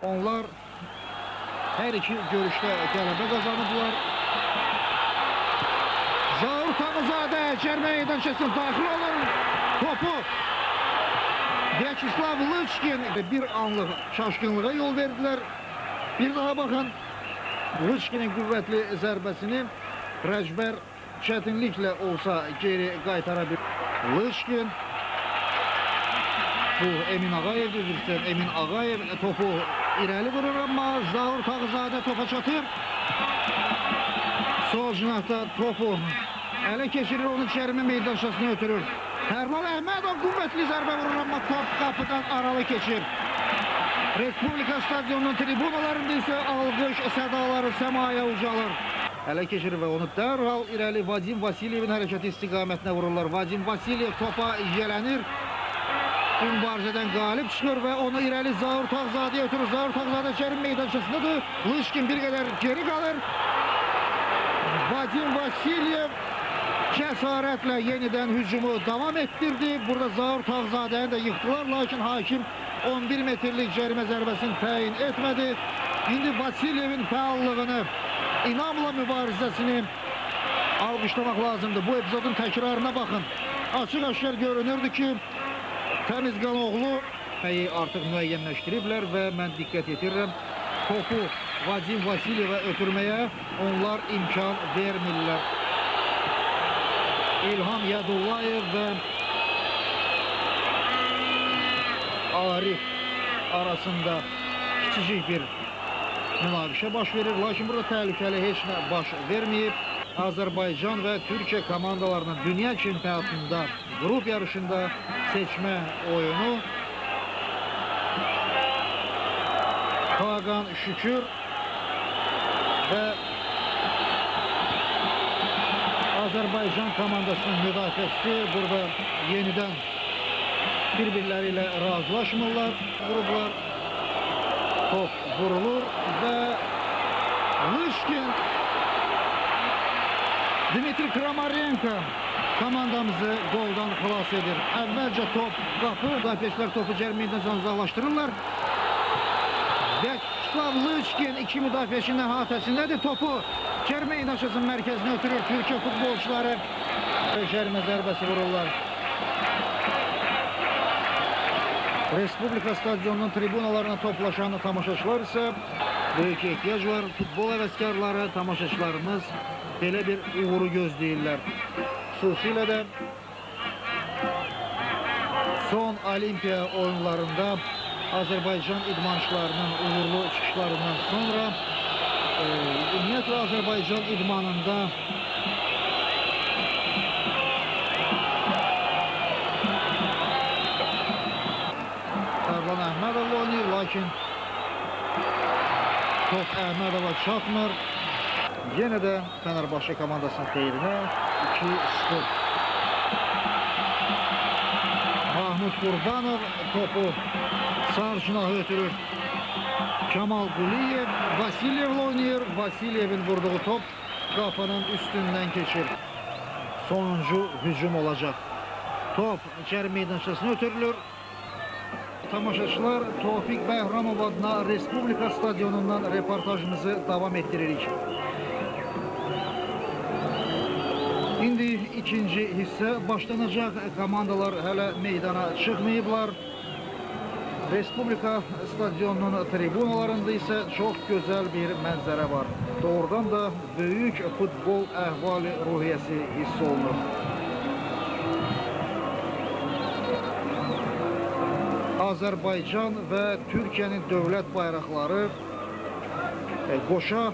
Onlar her iki görüşte qələbə qazanıblar. Zaur Tağızadə cərimə meydançasına daxil olur. Topu Vyacheslav Lychkin bir anlıq şaşkınlığa yol verdiler. Bir daha bakın, Lychkin'in qüvvətli zərbəsini Rəcbər çətinliklə olsa geri qaytarabilir. Lychkin, bu Emin Ağayev'dir, bilirsən. Emin Ağayev topu irəli vurur, amma Zaur Tağızadə topa çatır. Sol cinahda topu ələ keçirir, onu cərimə meydançasına ötürür. Tərlan Əhmədov qüvvətli zərbə vurur, amma top qapıdan aralı keçir. Respublika stadionunun tribunalarında isə alqış sədaları səmaya ucalır. Ələ keçirir və onu dərhal irəli Vadim Vasilyevin hərəkəti istiqamətinə vururlar. Vadim Vasilyev topa yələnir. Mübarizədən qalib çıxır və onu irəli Zaur Tağızadəyə ötürür. Zaur Tağızadə cərim meydançasındadır. Lychkin bir qədər geri qalır. Vadim Vasilyev cəsarətlə yenidən hücumu davam etdirdi. Burada Zaur Tağızadəni də yıxdılar, lakin hakim 11 metrlik cərimə zərbəsini təyin etmədi. İndi Vasilyevin fəallığını, inamla mübarizəsini alqışlamaq lazımdır. Bu epizodun təkrarına baxın. Açıq-aşkar görünürdü ki, Təmizqanoğlu artıq müəyyənləşdiriblər və mən diqqət yetirirəm. Topu Vadim Vasilyevə ötürməyə onlar imkan vermirlər. İlham Yadullayev və Arif arasında kiçicik bir münaqişə baş verir. Lakin burada təhlükəli heç nə baş verməyib. Azərbaycan və Türkiyə komandalarının dünya çempionatında, qrup yarışında seçmə oyunu. Hakan Şükür və Azərbaycan komandasının müdafiəçisi burada yenidən bir-birləri ilə razılaşmırlar. Qruplar top vurulur və Lychkin Dmitri Kramarenko komandamızı goldan xilas edir. Əvvəlcə top qapı, müdafiəçilər topu cərimə meydançasından uzaqlaşdırırlar. Vyacheslav Lychkin iki müdafiəçinin əhatəsindədir. Topu cərimə meydançasının mərkəzinə ötürür. Türkiyə futbolçuları cərimə zərbəsi vururlar. Respublika stadionunun tribunalarına toplaşan tamaşaçılar isə böyük ehtiyac var. Futbol həvəskarları, tamaşaçılarımız belə bir uğuru gözləyirlər. Xüsusilə də son Olimpiya oyunlarında Azərbaycan idmançılarının uğurlu çıxışlarından sonra ümumiyyətlə Azərbaycan idmanında Tərlan Əhmədov oynayır, lakin top Əhmədova çatmır. Yenə də Fenerbahçe komandasının xeyrinə 2-0. Mahmud Qurbanov topu sağ cinaha ötürür. Kamal Quliyev Vasilyevlə oynayır. Vasilyevin vurduğu top qapının üstündən keçir. Sonuncu hücum olacaq. Top cərimə meydançasına ötürülür. Tamaşaçılar, Tofiq Bəhramov adına Respublika stadionundan reportajımızı davam ettiririk. İndi ikinci hissə başlanacaq. Komandalar hələ meydana çıxmayıblar. Respublika stadionunun tribunalarında isə çox gözəl bir mənzərə var. Doğrudan da böyük futbol əhvali ruhiyyəsi hiss olunur. Azərbaycan və Türkiyənin dövlət bayraqları qoşa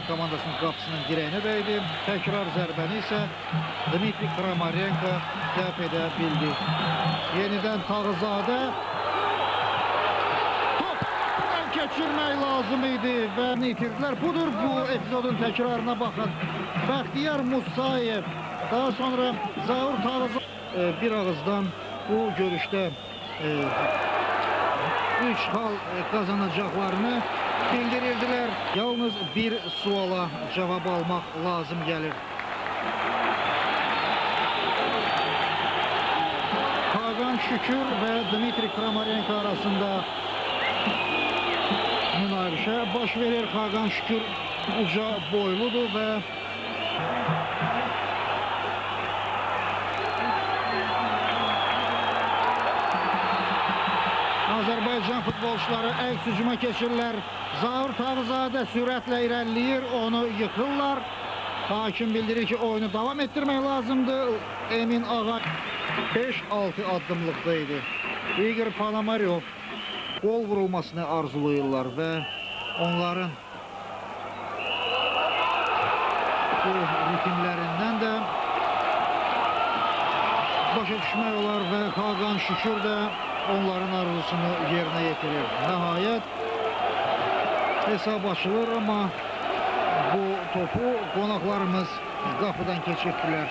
komandasının qapısının dirəyinə dəydi. Təkrar zərbəni isə Dmitri Kramarenko dəf edə bildi. Yenidən Tağızadə topdan keçirmək lazım idi və itirdilər. Budur bu epizodun təkrarına baxın. Bəxtiyar Musayev, daha sonra Zaur Tağızadə bir ağızdan bu görüşdə 3 hal kazanacaklarını bildirildiler. Yalnız bir suala cevap almak lazım gelir. Hakan Şükür ve Dmitri Kramarenko arasında görüşə baş verir. Xaqan Şükür uca boyludur və Azərbaycan futbolçuları əks hücuma keçirlər. Zaur Tağzadə sürətlə irəliləyir, onu yıxırlar. Hakim bildirir ki, oyunu davam etdirmək lazımdır. Emin Ağa 5-6 addımlıqda idi. Igor Ponomaryov gol vurulmasını arzulayırlar və onların bu ritimlərindən də başa düşmək olar və Xaqan Şükür də onların arzusunu yerinə yetirir. Nəhayət hesab açılır, amma bu topu qonaqlarımız qapıdan keçirdilər.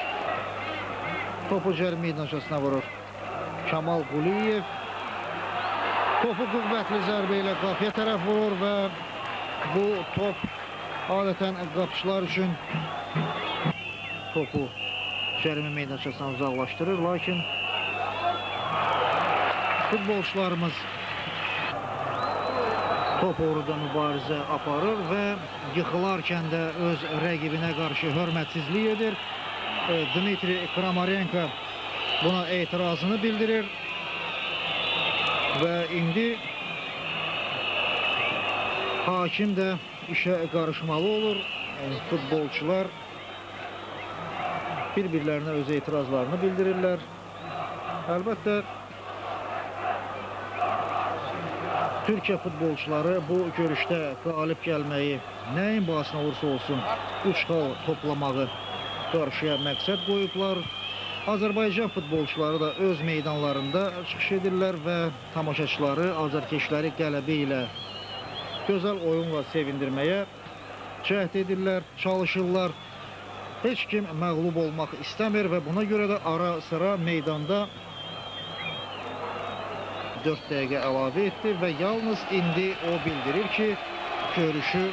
Topu cərimə meydançasına vurur Kamal Quliyev. Topu qüvvətli zərbə ilə qapıya tərəf vurur və bu top adətən qapıçılar üçün topu cərimə meydançasından uzaqlaşdırır, lakin futbolçularımız top uğrunda mübarizə aparır və yıxılarkən də öz rəqibinə qarşı hörmətsizlik edir. Dmitri Kramarenko buna etirazını bildirir və indi hakim də işə qarışmalı olur. Futbolçular bir-birlərinə öz etirazlarını bildirirlər. Əlbəttə, Türkiyə futbolçuları bu görüşdə qalib gəlməyi nəyin bahasına olursa olsun 3 xal toplamağı qarşıya məqsəd qoyublar. Azərbaycan futbolçuları da öz meydanlarında çıxış edirlər və tamaşaçıları, azərkeşləri qələbə ilə gözəl oyunla sevindirməyə cəhd edirlər, çalışırlar. Heç kim məğlub olmaq istəmir və buna görə də ara sıra meydanda 4 dəqiqə əlavə etdi və yalnız indi o bildirir ki, görüşü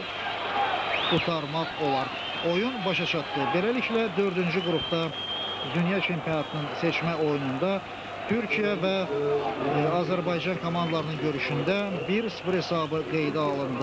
qurtarmaq olar. Oyun başa çatdı. Beləliklə 4-cü qrupda Dünya Çempionatının seçmə oyununda Türkiyə və Azərbaycan komandalarının görüşündə 1-0 hesabı qeydə alındı.